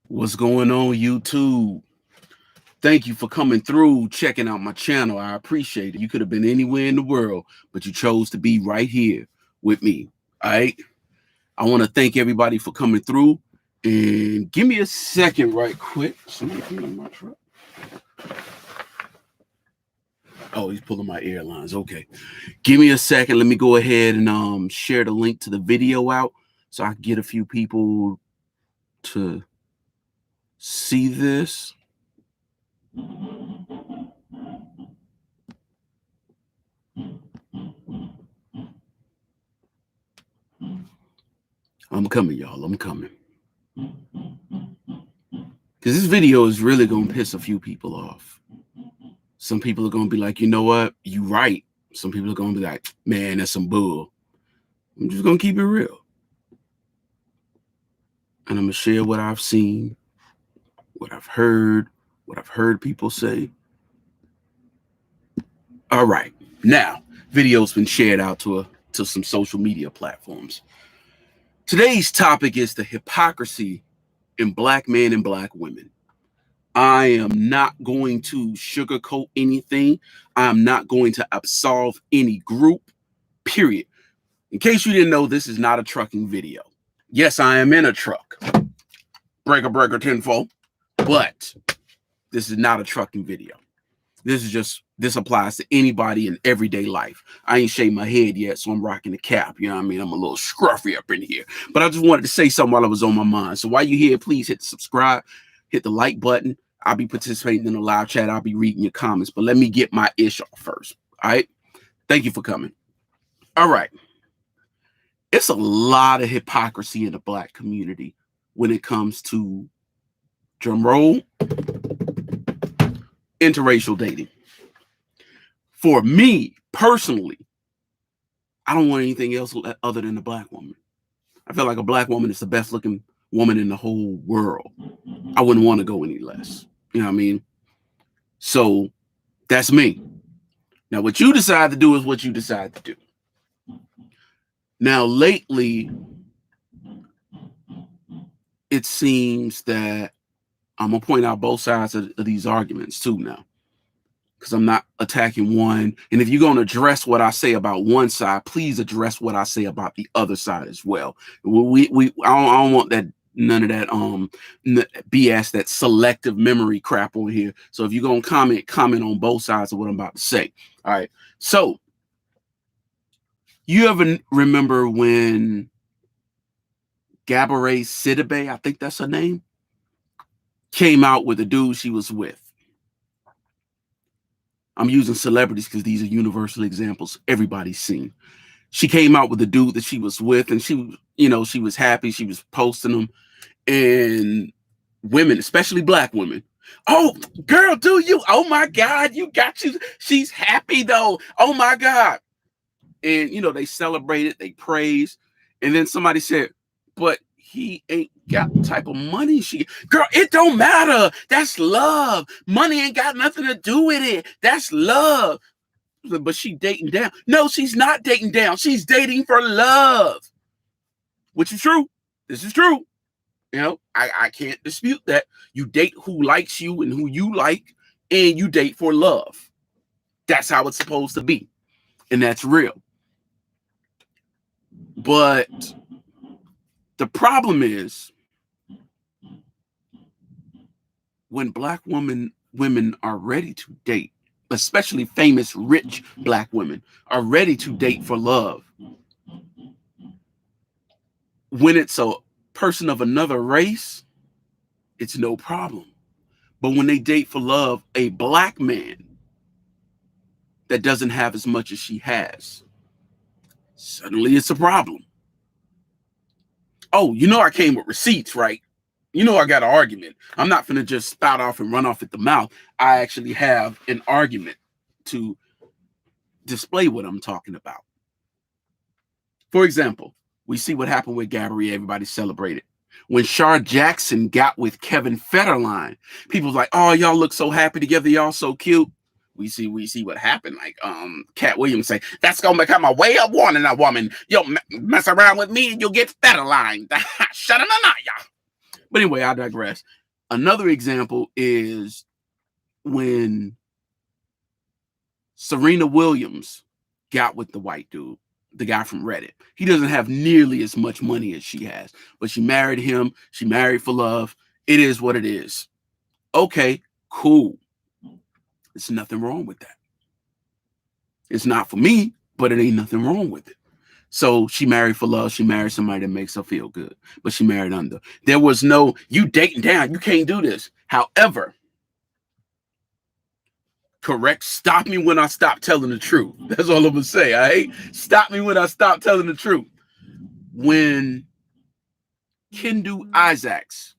What's going on, YouTube? Thank you for coming through, checking out my channel. I appreciate it. You could have been anywhere in the world, but you chose to be right here with me. All right. I want to thank everybody for coming through. And give me a second, right quick. Somebody come in my truck. Oh, he's pulling my airlines. Okay. Give me a second. Let me go ahead and share the link to the video out so I can get a few people to see this. I'm coming, y'all. I'm coming. Because this video is really going to piss a few people off. Some people are going to be like, you know what? You right. Some people are going to be like, man, that's some bull. I'm just going to keep it real. And I'm going to share what I've seen, what I've heard people say. All right. Now, video's been shared out to some social media platforms. Today's topic is the hypocrisy in black men and black women. I am not going to sugarcoat anything. I'm not going to absolve any group, period. In case you didn't know, this is not a trucking video. Yes, I am in a truck. Breaker tenfold. But this is not a trucking video. This applies to anybody in everyday life. I ain't shaved my head yet, so I'm rocking the cap. You know what I mean? I'm a little scruffy up in here. But I just wanted to say something while it was on my mind. So while you're here, please hit the subscribe, hit the like button. I'll be participating in the live chat. I'll be reading your comments. But let me get my ish off first. All right? Thank you for coming. All right. It's a lot of hypocrisy in the black community when it comes to, drum roll, interracial dating. For me, personally, I don't want anything else other than a black woman. I feel like a black woman is the best looking woman in the whole world. I wouldn't want to go any less. You know what I mean? So that's me. Now, what you decide to do is what you decide to do. Now, lately, it seems that I'm going to point out both sides of these arguments too now, because I'm not attacking one. And if you're going to address what I say about one side, please address what I say about the other side as well. I don't want that, none of that BS, that selective memory crap on here. So if you're going to comment on both sides of what I'm about to say. All right. So you ever remember when Gabourey Sidibe, I think that's her name, came out with a dude she was with? I'm using celebrities because these are universal examples everybody's seen. She came out with the dude that she was with, and she was happy. She was posting them, and women, especially black women, oh, girl, do you? Oh my God, you got you. She's happy though. Oh my God. And they celebrated, they praised, and then somebody said, but he ain't got the type of money girl, it don't matter. That's love. Money ain't got nothing to do with it. That's love. But she dating down. No, she's not dating down. She's dating for love. Which is true. This is true. I can't dispute that. You date who likes you and who you like, and you date for love. That's how it's supposed to be. And that's real. But the problem is when black women are ready to date, especially famous, rich black women are ready to date for love. When it's a person of another race, it's no problem. But when they date for love, a black man that doesn't have as much as she has, suddenly it's a problem. Oh, I came with receipts, right? I got an argument. I'm not going to just spout off and run off at the mouth. I actually have an argument to display what I'm talking about. For example, we see what happened with Gabourey. Everybody celebrated. When Shar Jackson got with Kevin Federline, people was like, oh, y'all look so happy together. Y'all so cute. We see what happened. Like Cat Williams say, that's gonna become a way of warning a woman. You'll mess around with me and you'll get Federline. Shut him out, y'all. But anyway, I digress. Another example is when Serena Williams got with the white dude, the guy from Reddit. He doesn't have nearly as much money as she has, but she married him. She married for love. It is what it is. Okay, cool. There's nothing wrong with that. It's not for me, but it ain't nothing wrong with it. So she married for love. She married somebody that makes her feel good, but she married under. There was no, you dating down. You can't do this. However, correct, stop me when I stop telling the truth. That's all I'm going to say, all right? Stop me when I stop telling the truth. When Kendu Isaacs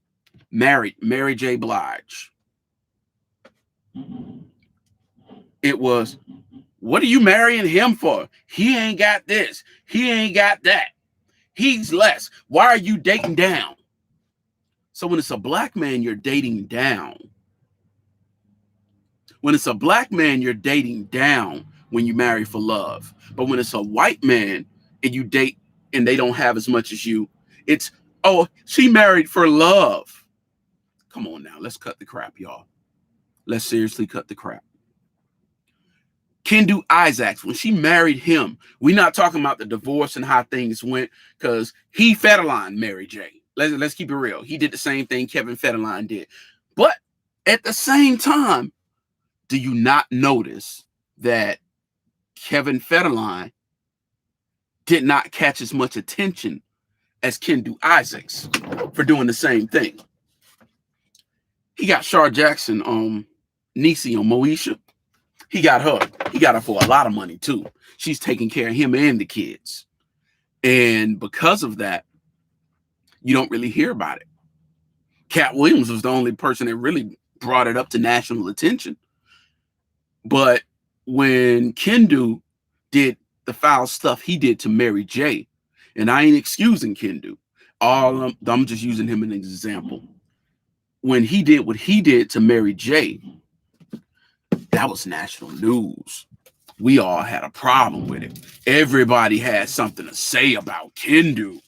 married Mary J. Blige, it was, what are you marrying him for? He ain't got this. He ain't got that. He's less. Why are you dating down? So when it's a black man, you're dating down. When it's a black man, you're dating down when you marry for love. But when it's a white man and you date and they don't have as much as you, it's, oh, she married for love. Come on now, let's cut the crap, y'all. Let's seriously cut the crap. Kendu Isaacs, when she married him, we're not talking about the divorce and how things went, because he Federline Mary J. Let's keep it real. He did the same thing Kevin Federline did. But at the same time, do you not notice that Kevin Federline did not catch as much attention as Kendu Isaacs for doing the same thing? He got Shar Jackson on Niecy on Moesha. He got her. He got her for a lot of money too. She's taking care of him and the kids. And because of that, you don't really hear about it. Cat Williams was the only person that really brought it up to national attention. But when Kendu did the foul stuff he did to Mary J., and I ain't excusing Kendu, I'm just using him as an example. When he did what he did to Mary J., that was national news. We all had a problem with it. Everybody had something to say about Kendu.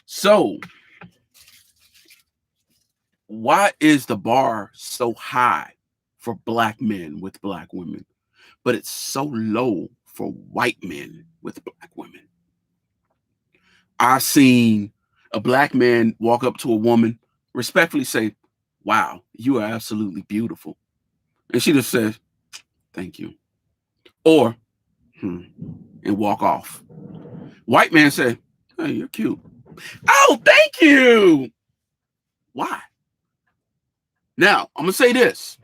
So, why is the bar so high for black men with black women, but it's so low for white men with black women? I've seen a black man walk up to a woman, respectfully say, "Wow, you are absolutely beautiful." And she just says, "Thank you." Or, and walk off. White man say, "Hey, you're cute." "Oh, thank you." Why? Now, I'm going to say this.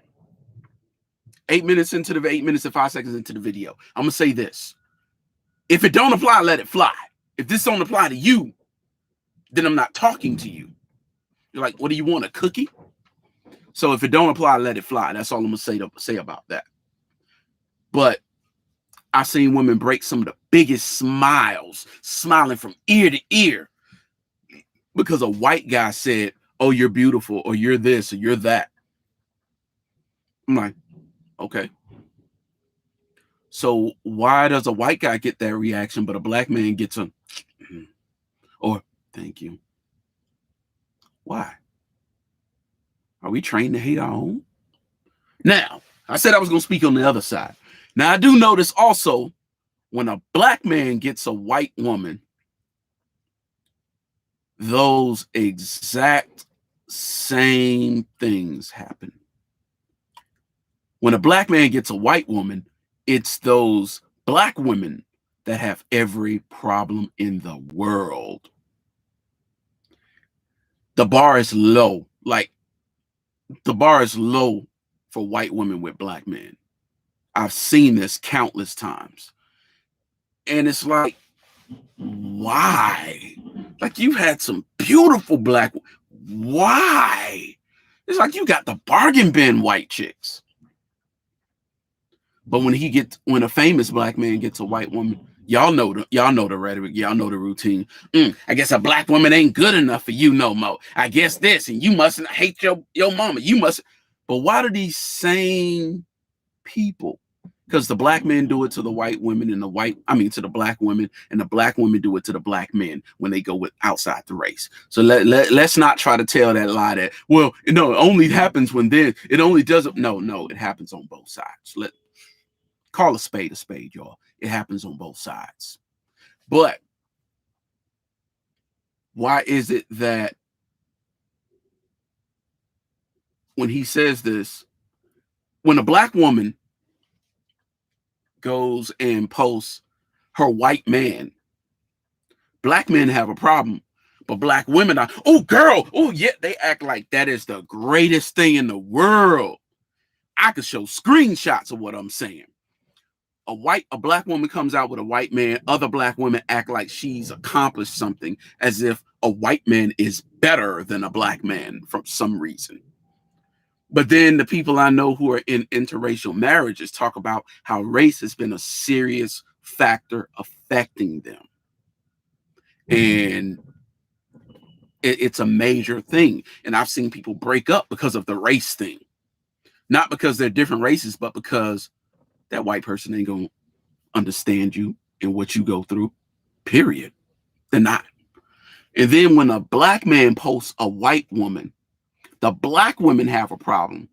8 minutes and 5 seconds into the video. I'm going to say this. If it don't apply, let it fly. If this don't apply to you, then I'm not talking to you. You're like, what do you want, a cookie? So if it don't apply, let it fly. That's all I'm going to say about that. But I've seen women break some of the biggest smiles, smiling from ear to ear, because a white guy said, "Oh, you're beautiful," or "You're this," or "You're that." I'm like, okay. So why does a white guy get that reaction, but a black man gets a, or "Thank you"? Why? Are we trained to hate our own? Now, I said I was going to speak on the other side. Now, I do notice also when a black man gets a white woman, those exact same things happen. When a black man gets a white woman, it's those black women that have every problem in the world. The bar is low. Like, the bar is low for white women with black men. I've seen this countless times. And it's like, why? Like, you had some beautiful black, why? It's like you got the bargain bin white chicks. But when a famous black man gets a white woman, y'all know the rhetoric, y'all know the routine. I guess a black woman ain't good enough for you no more. I guess this, and you mustn't hate your mama. You must. But why do these same people because the black men do it to the white women and to the black women, and the black women do it to the black men when they go with outside the race. So let's not try to tell that lie that, well, no, it only happens when then it only doesn't. No, it happens on both sides. Call a spade, y'all. It happens on both sides. But why is it that when he says this, when a black woman goes and posts her white man, black men have a problem, but black women are, oh girl, oh yeah, they act like that is the greatest thing in the world. I could show screenshots of what I'm saying. A black woman comes out with a white man, other black women act like she's accomplished something, as if a white man is better than a black man for some reason. But then the people I know who are in interracial marriages talk about how race has been a serious factor affecting them. And it's a major thing. And I've seen people break up because of the race thing. Not because they're different races, but because that white person ain't going to understand you and what you go through, period. They're not. And then when a black man posts a white woman, the black women have a problem.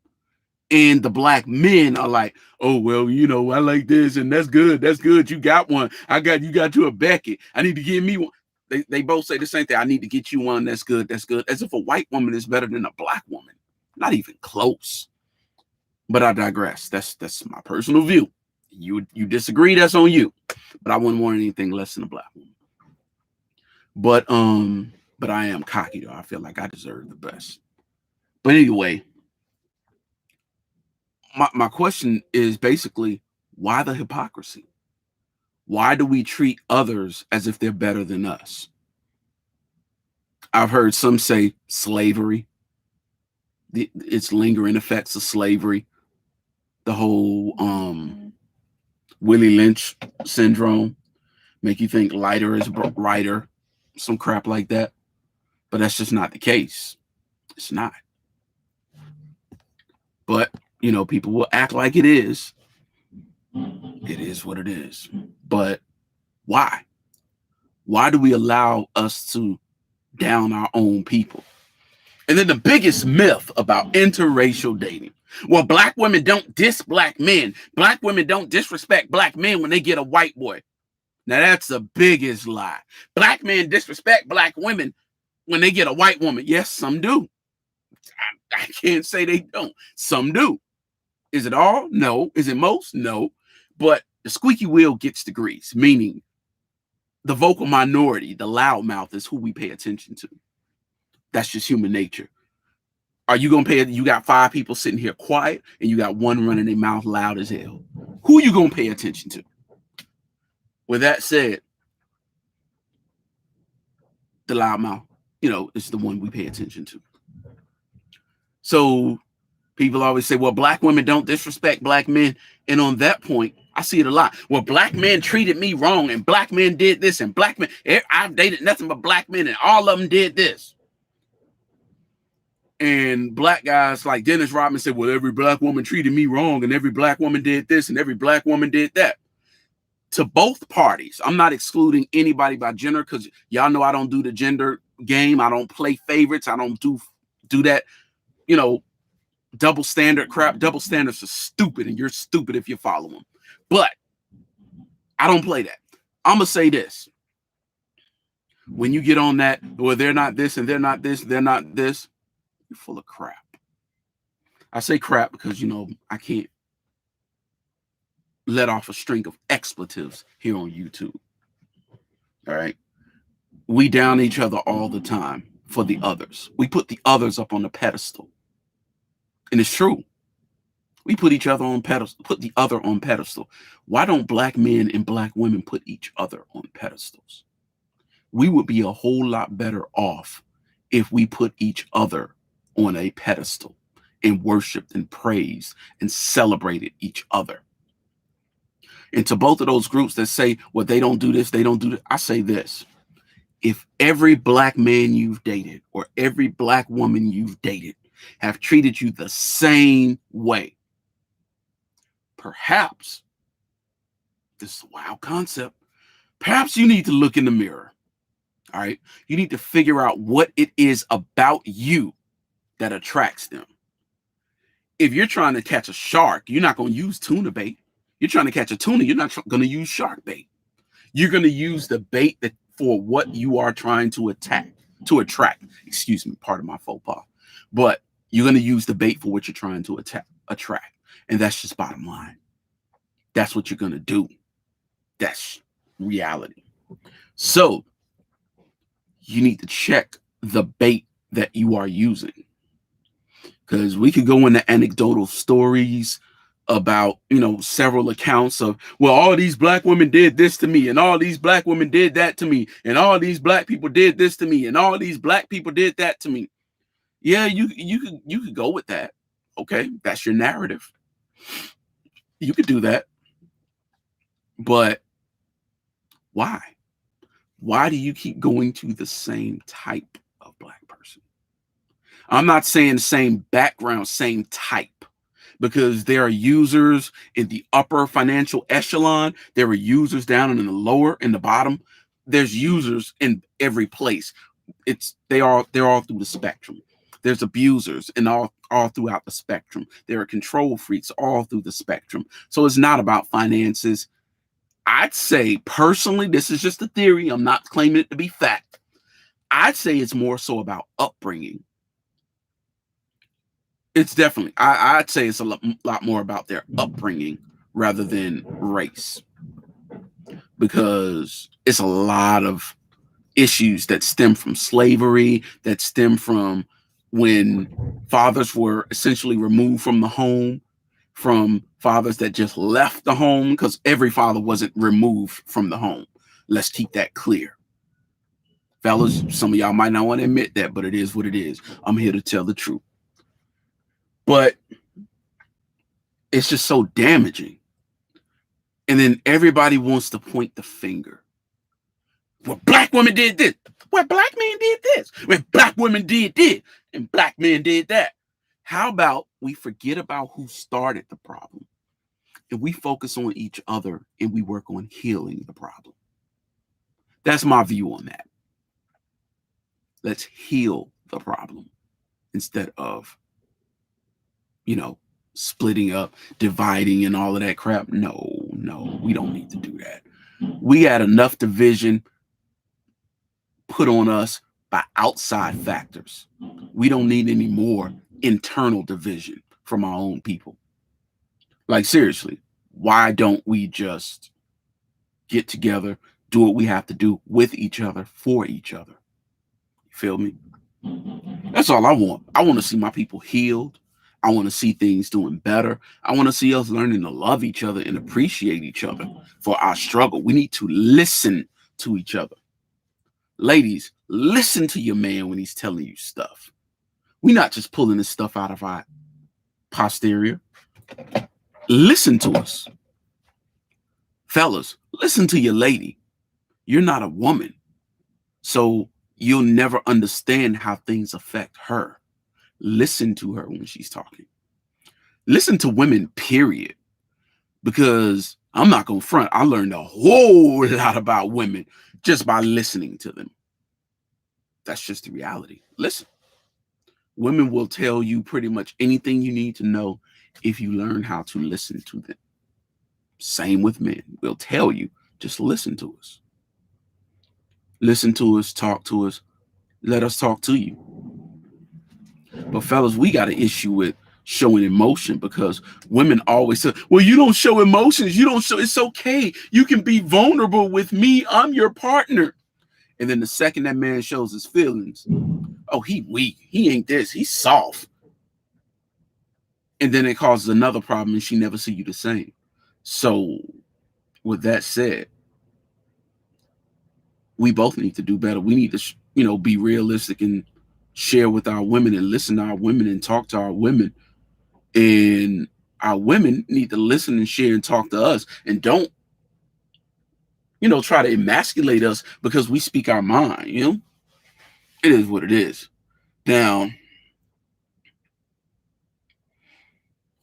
And the black men are like, oh, well, you know, I like this and that's good. That's good. You got one. You got you a Beckett. I need to give me one. They both say the same thing. I need to get you one. That's good. That's good. As if a white woman is better than a black woman. Not even close. But I digress. That's my personal view. You disagree, that's on you. But I wouldn't want anything less than a black woman. But I am cocky though. I feel like I deserve the best. But anyway, my question is basically, why the hypocrisy? Why do we treat others as if they're better than us? I've heard some say slavery. Its lingering effects of slavery. The whole Willie Lynch syndrome, make you think lighter is brighter, some crap like that. But that's just not the case. It's not. But, you know, people will act like it is. It is what it is. But why? Why do we allow us to down our own people? And then the biggest myth about interracial dating. Well, black women don't diss black men. Black women don't disrespect black men when they get a white boy. Now, that's the biggest lie. Black men disrespect black women when they get a white woman. Yes, some do. I can't say they don't. Some do. Is it all? No. Is it most? No. But the squeaky wheel gets the grease, meaning the vocal minority, the loudmouth, is who we pay attention to. That's just human nature. Are you going to pay? You got 5 people sitting here quiet and you got one running their mouth loud as hell. Who are you going to pay attention to? With that said, the loudmouth, you know, is the one we pay attention to. So people always say, well, black women don't disrespect black men. And on that point, I see it a lot. Well, black men treated me wrong and black men did this and black men, I've dated nothing but black men and all of them did this. And black guys like Dennis Rodman said, well, every black woman treated me wrong and every black woman did this and every black woman did that. To both parties, I'm not excluding anybody by gender because y'all know I don't do the gender game. I don't play favorites. I don't do that, you know, double standard crap. Double standards are stupid and you're stupid if you follow them. But I don't play that. I'm going to say this. When you get on that, well, they're not this and they're not this, they're not this, you're full of crap. I say crap because, you know, I can't let off a string of expletives here on YouTube. All right. We down each other all the time for the others. We put the others up on the pedestal. And it's true. We put each other on pedestal, put the other on pedestal. Why don't black men and black women put each other on pedestals? We would be a whole lot better off if we put each other on a pedestal and worshiped and praised and celebrated each other. And to both of those groups that say, well, they don't do this, they don't do that, I say this. If every black man you've dated or every black woman you've dated have treated you the same way, perhaps this is a wild concept. Perhaps you need to look in the mirror. All right. You need to figure out what it is about you that attracts them. If you're trying to catch a shark, you're not going to use tuna bait. You're trying to catch a tuna, you're not going to use shark bait. You're going to use the bait that for what you are trying to attract. Excuse me, part of my faux pas. But you're going to use the bait for what you're trying to attract. And that's just bottom line. That's what you're going to do. That's reality. So you need to check the bait that you are using. Because we could go into anecdotal stories about, several accounts of, well, all these black women did this to me, and all these black women did that to me, and all these black people did this to me, and all these black people did that to me. Yeah, you could go with that. Okay, that's your narrative. You could do that. But why? Why do you keep going to the same type of black person? I'm not saying same background, same type, because there are users in the upper financial echelon. There are users down in the lower, in the bottom. There's users in every place. They're all through the spectrum. There's abusers and all throughout the spectrum. There are control freaks all through the spectrum. So it's not about finances. I'd say personally, this is just a theory. I'm not claiming it to be fact. I'd say it's more so about upbringing. It's definitely, I'd say it's a lot more about their upbringing rather than race, because it's a lot of issues that stem from slavery, that stem from when fathers were essentially removed from the home, from fathers that just left the home, because every father wasn't removed from the home. Let's keep that clear. Fellas, some of y'all might not want to admit that, but it is what it is. I'm here to tell the truth. But it's just so damaging. And then everybody wants to point the finger. Well, black women did this. Well, black men did this. Well, black women did this. And black men did that. How about we forget about who started the problem and we focus on each other and we work on healing the problem? That's my view on that. Let's heal the problem instead of, splitting up, dividing, and all of that crap. No, we don't need to do that. We had enough division put on us by outside factors. We don't need any more internal division from our own people. Like, seriously, why don't we just get together, do what we have to do with each other, for each other? You feel me? That's all I want. I want to see my people healed. I want to see things doing better. I want to see us learning to love each other and appreciate each other for our struggle. We need to listen to each other. Ladies, listen to your man when he's telling you stuff. We're not just pulling this stuff out of our posterior. Listen to us. Fellas, listen to your lady. You're not a woman, so you'll never understand how things affect her. Listen to her when she's talking. Listen to women, period. Because I'm not going to front. I learned a whole lot about women just by listening to them. That's just the reality. Listen. Women will tell you pretty much anything you need to know if you learn how to listen to them. Same with men. We'll tell you, just listen to us. Listen to us, talk to us. Let us talk to you. But fellas, we got an issue with showing emotion, because women always say, well, you don't show emotions. You don't show. It's okay. You can be vulnerable with me. I'm your partner. And then the second that man shows his feelings, oh, he weak. He ain't this. He's soft. And then it causes another problem, and she never see you the same. So with that said, we both need to do better. We need to, be realistic and share with our women and listen to our women and talk to our women. And our women need to listen and share and talk to us, and don't, try to emasculate us because we speak our mind. It is what it is. Now,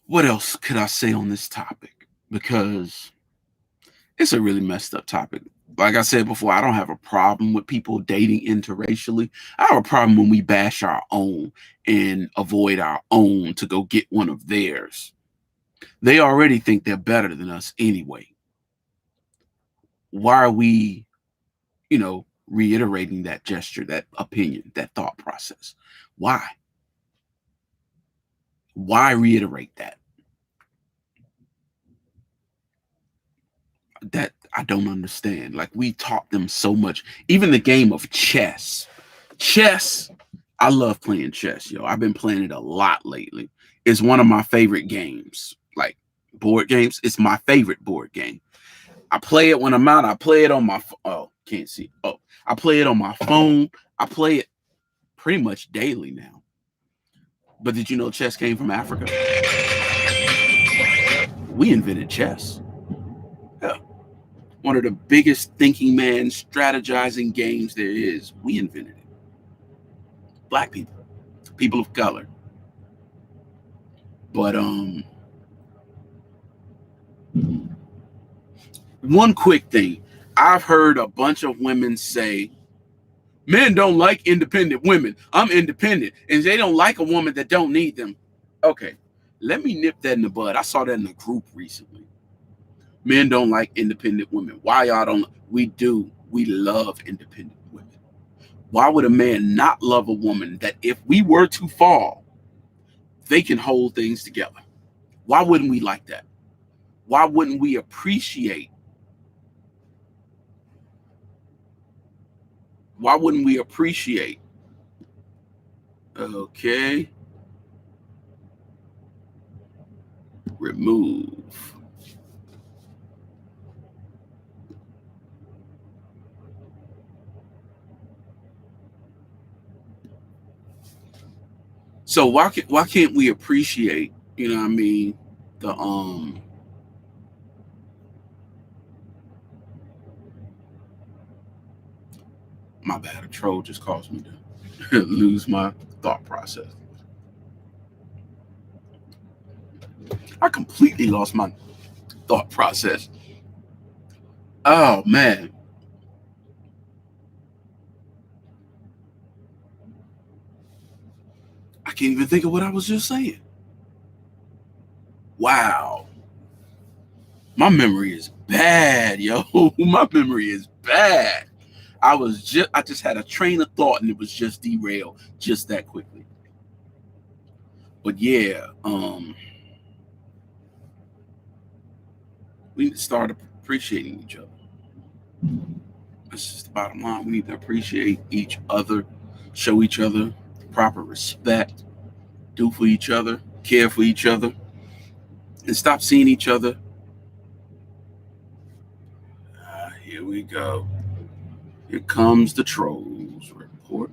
what else could I say on this topic? Because It's a really messed up topic. Like I said before, I don't have a problem with people dating interracially. I have a problem when we bash our own and avoid our own to go get one of theirs. They already think they're better than us anyway. Why are we, reiterating that gesture, that opinion, that thought process? Why? Why reiterate that? That I don't understand. Like, we taught them so much. Even the game of chess. Chess, I love playing chess, yo. I've been playing it a lot lately. It's one of my favorite games. Like, board games, it's my favorite board game. I play it when I'm out. I play it on my can't see. I play it on my phone. I play it pretty much daily now. But did you know chess came from Africa? We invented chess. Yeah. One of the biggest thinking man strategizing games there is. We invented it. Black people, people of color. But one quick thing. I've heard a bunch of women say, men don't like independent women. I'm independent. And they don't like a woman that don't need them. Okay, let me nip that in the bud. I saw that in a group recently. Men don't like independent women. Why y'all don't? We do. We love independent women. Why would a man not love a woman that if we were to fall, they can hold things together? Why wouldn't we like that? Why wouldn't we appreciate? Why wouldn't we appreciate? Okay. Remove. So why can't we appreciate, you know what I mean, the my bad, a troll just caused me to lose my thought process. I completely lost my thought process. Oh man. I can't even think of what I was just saying. Wow. My memory is bad, yo. My memory is bad. I just had a train of thought and it was just derailed just that quickly. But yeah, we need to start appreciating each other. That's just the bottom line. We need to appreciate each other, show each other proper respect, do for each other, care for each other, and stop seeing each other. Here we go. Here comes the trolls report.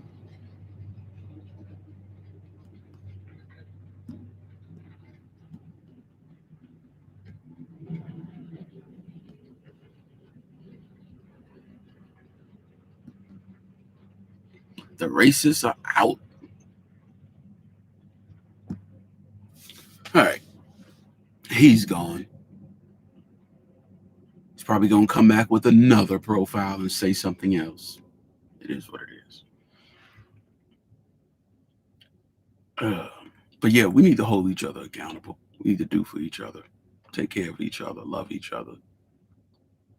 The racists are out. All right. He's gone. He's probably going to come back with another profile and say something else. It is what it is. Uh, but yeah, we need to hold each other accountable. We need to do for each other, take care of each other, love each other.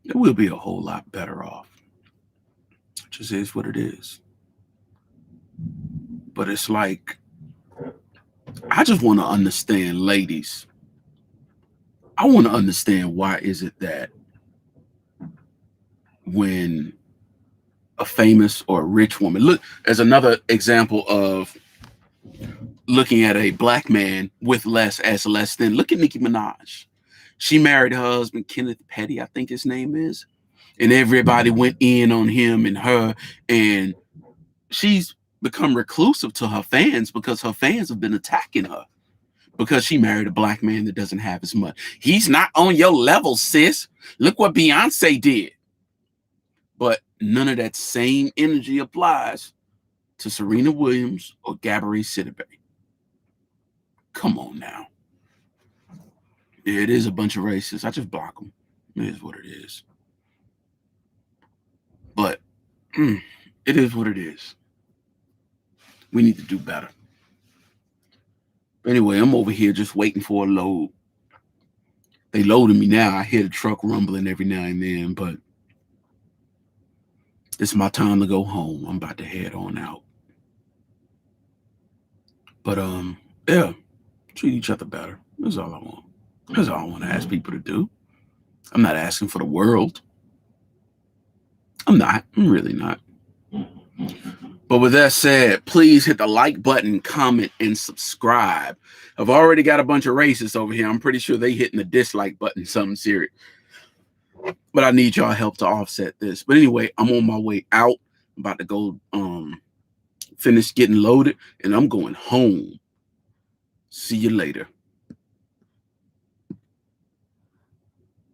And we'll be a whole lot better off. It just is what it is. But it's like, I just want to understand, ladies. I want to understand, why is it that when a famous or a rich woman, look, as another example of looking at a black man with less as less than, look at Nicki Minaj. She married her husband, Kenneth Petty, I think his name is. And everybody went in on him and her. And she's become reclusive to her fans because her fans have been attacking her because she married a black man that doesn't have as much. He's not on your level, sis. Look what Beyonce did. But none of that same energy applies to Serena Williams or Gabourey Sidibe. Come on now. Yeah, it is a bunch of racists. I just block them. It is what it is. It is what it is. We need to do better. Anyway, I'm over here just waiting for a load. They loading me now. I hear the truck rumbling every now and then, but it's my time to go home. I'm about to head on out. But yeah, treat each other better. That's all I want. That's all I want to ask people to do. I'm not asking for the world. I'm really not. But with that said, please hit the like button, comment, and subscribe. I've already got a bunch of racists over here. I'm pretty sure they hitting the dislike button, something serious. But I need y'all help to offset this. But anyway, I'm on my way out. I'm about to go finish getting loaded, and I'm going home. See you later.